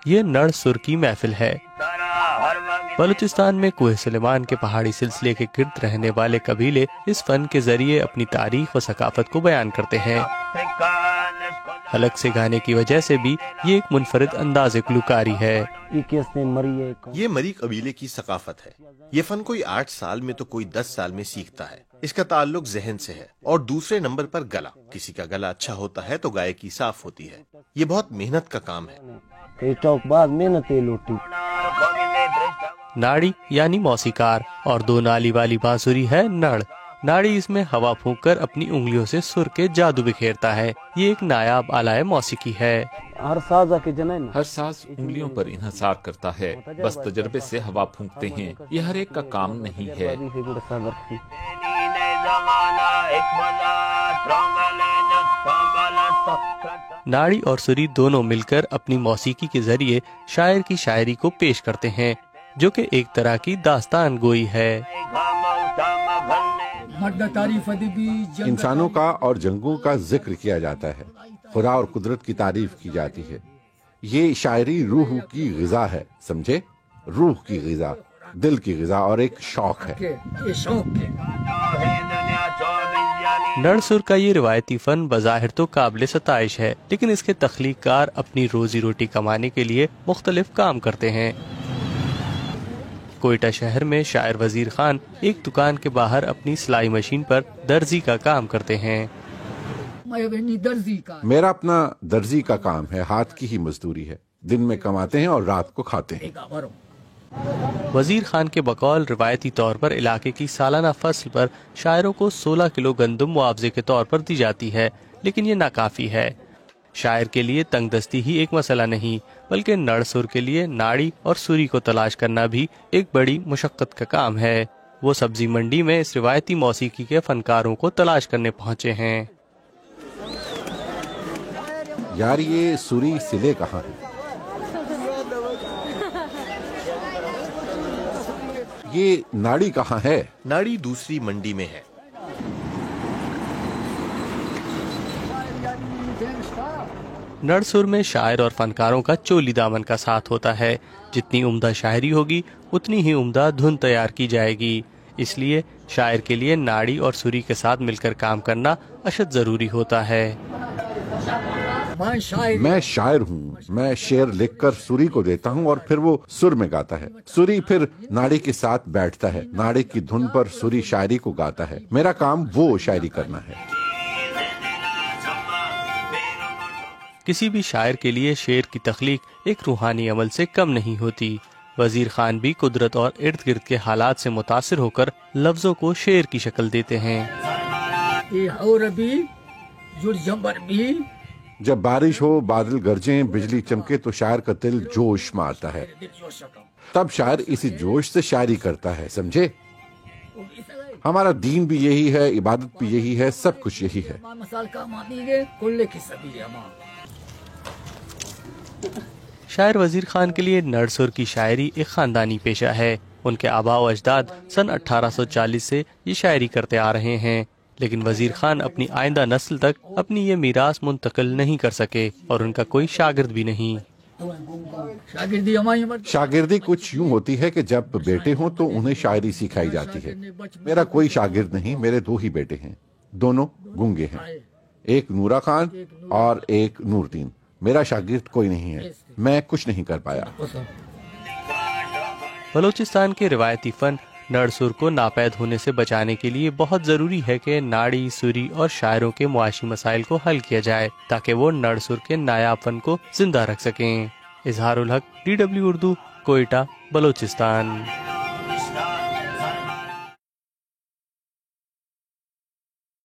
یہ نڑ سر کی محفل ہے۔ بلوچستان میں کوہ سلیمان کے پہاڑی سلسلے کے گرد رہنے والے قبیلے اس فن کے ذریعے اپنی تاریخ و ثقافت کو بیان کرتے ہیں۔ حلق سے گانے کی وجہ سے بھی یہ ایک منفرد انداز گلوکاری ہے۔ یہ مری قبیلے کی ثقافت ہے۔ یہ فن کوئی 8 سال میں تو کوئی 10 سال میں سیکھتا ہے۔ اس کا تعلق ذہن سے ہے۔ اور دوسرے نمبر پر گلا، کسی کا گلا اچھا ہوتا ہے تو گائیکی صاف ہوتی ہے۔ یہ بہت محنت کا کام ہے۔ ناڑی یعنی موسیقار اور 2 نالی والی بانسری ہے نڑ۔ ناڑی اس میں ہوا پھونک کر اپنی انگلیوں سے سر کے جادو بکھیرتا ہے۔ یہ ایک نایاب آلہ موسیقی ہے۔ ہر ساز انگلیوں پر انحصار کرتا ہے، بس تجربے سے ہوا پھونکتے ہیں۔ یہ ہر ایک کا کام نہیں ہے۔ ناڑی اور سری دونوں مل کر اپنی موسیقی کے ذریعے شاعر کی شاعری کو پیش کرتے ہیں، جو کہ ایک طرح کی داستان گوئی ہے۔ انسانوں کا اور جنگوں کا ذکر کیا جاتا ہے، خدا اور قدرت کی تعریف کی جاتی ہے۔ یہ شاعری روح کی غذا ہے، سمجھے؟ روح کی غذا، دل کی غذا اور ایک شوق ہے۔ نڑ سر کا یہ روایتی فن بظاہر تو قابل ستائش ہے، لیکن اس کے تخلیق کار اپنی روزی روٹی کمانے کے لیے مختلف کام کرتے ہیں۔ کوئٹہ شہر میں شاعر وزیر خان ایک دکان کے باہر اپنی سلائی مشین پر درزی کا کام کرتے ہیں۔ میرا اپنا درزی کا کام ہے، ہاتھ کی ہی مزدوری ہے۔ دن میں کماتے ہیں اور رات کو کھاتے ہیں۔ وزیر خان کے بقول روایتی طور پر علاقے کی سالانہ فصل پر شاعروں کو 16 کلو گندم معاوضے کے طور پر دی جاتی ہے، لیکن یہ ناکافی ہے۔ شاعر کے لیے تنگ دستی ہی ایک مسئلہ نہیں، بلکہ نڑ سر کے لیے ناڑی اور سری کو تلاش کرنا بھی ایک بڑی مشقت کا کام ہے۔ وہ سبزی منڈی میں اس روایتی موسیقی کے فنکاروں کو تلاش کرنے پہنچے ہیں۔ یار یہ سری سلے کہاں ہے؟ یہ ناڑی کہاں ہے؟ ناڑی دوسری منڈی میں ہے۔ نڑ سر میں شاعر اور فنکاروں کا چولی دامن کا ساتھ ہوتا ہے۔ جتنی عمدہ شاعری ہوگی اتنی ہی عمدہ دھن تیار کی جائے گی، اس لیے شاعر کے لیے ناڑی اور سری کے ساتھ مل کر کام کرنا اشد ضروری ہوتا ہے۔ میں شاعر ہوں، میں شعر لکھ کر سری کو دیتا ہوں اور پھر وہ سر میں گاتا ہے، سری پھر ناڑی کے ساتھ بیٹھتا ہے، ناڑی کی دھن پر سری شاعری کو گاتا ہے۔ میرا کام وہ شاعری کرنا ہے۔ کسی بھی شاعر کے لیے شعر کی تخلیق ایک روحانی عمل سے کم نہیں ہوتی۔ وزیر خان بھی قدرت اور ارد گرد کے حالات سے متاثر ہو کر لفظوں کو شعر کی شکل دیتے ہیں۔ جب بارش ہو، بادل گرجیں، بجلی چمکے تو شاعر کا دل جوش میں آتا ہے، تب شاعر اسی جوش سے شاعری کرتا ہے، سمجھے؟ ہمارا دین بھی یہی ہے، عبادت بھی یہی ہے، سب کچھ یہی ہے۔ شاعر وزیر خان کے لیے نڑ سر کی شاعری ایک خاندانی پیشہ ہے۔ ان کے آباء و اجداد سن 1840 سے یہ شاعری کرتے آ رہے ہیں، لیکن وزیر خان اپنی آئندہ نسل تک اپنی یہ میراث منتقل نہیں کر سکے اور ان کا کوئی شاگرد بھی نہیں۔ شاگردی کچھ یوں ہوتی ہے کہ جب بیٹے ہوں تو انہیں شاعری سکھائی جاتی ہے۔ میرا کوئی شاگرد نہیں، میرے 2 ہی بیٹے ہیں، دونوں گونگے ہیں، ایک نورا خان اور ایک نور دین۔ میرا شاگرد کوئی نہیں ہے، میں کچھ نہیں کر پایا۔ بلوچستان کے روایتی فن نڑ سر کو ناپید ہونے سے بچانے کے لیے بہت ضروری ہے کہ ناڑی، سری اور شاعروں کے معاشی مسائل کو حل کیا جائے تاکہ وہ نڑ سر کے نایاب فن کو زندہ رکھ سکیں۔ اظہار الحق، DW اردو، کوئٹہ، بلوچستان۔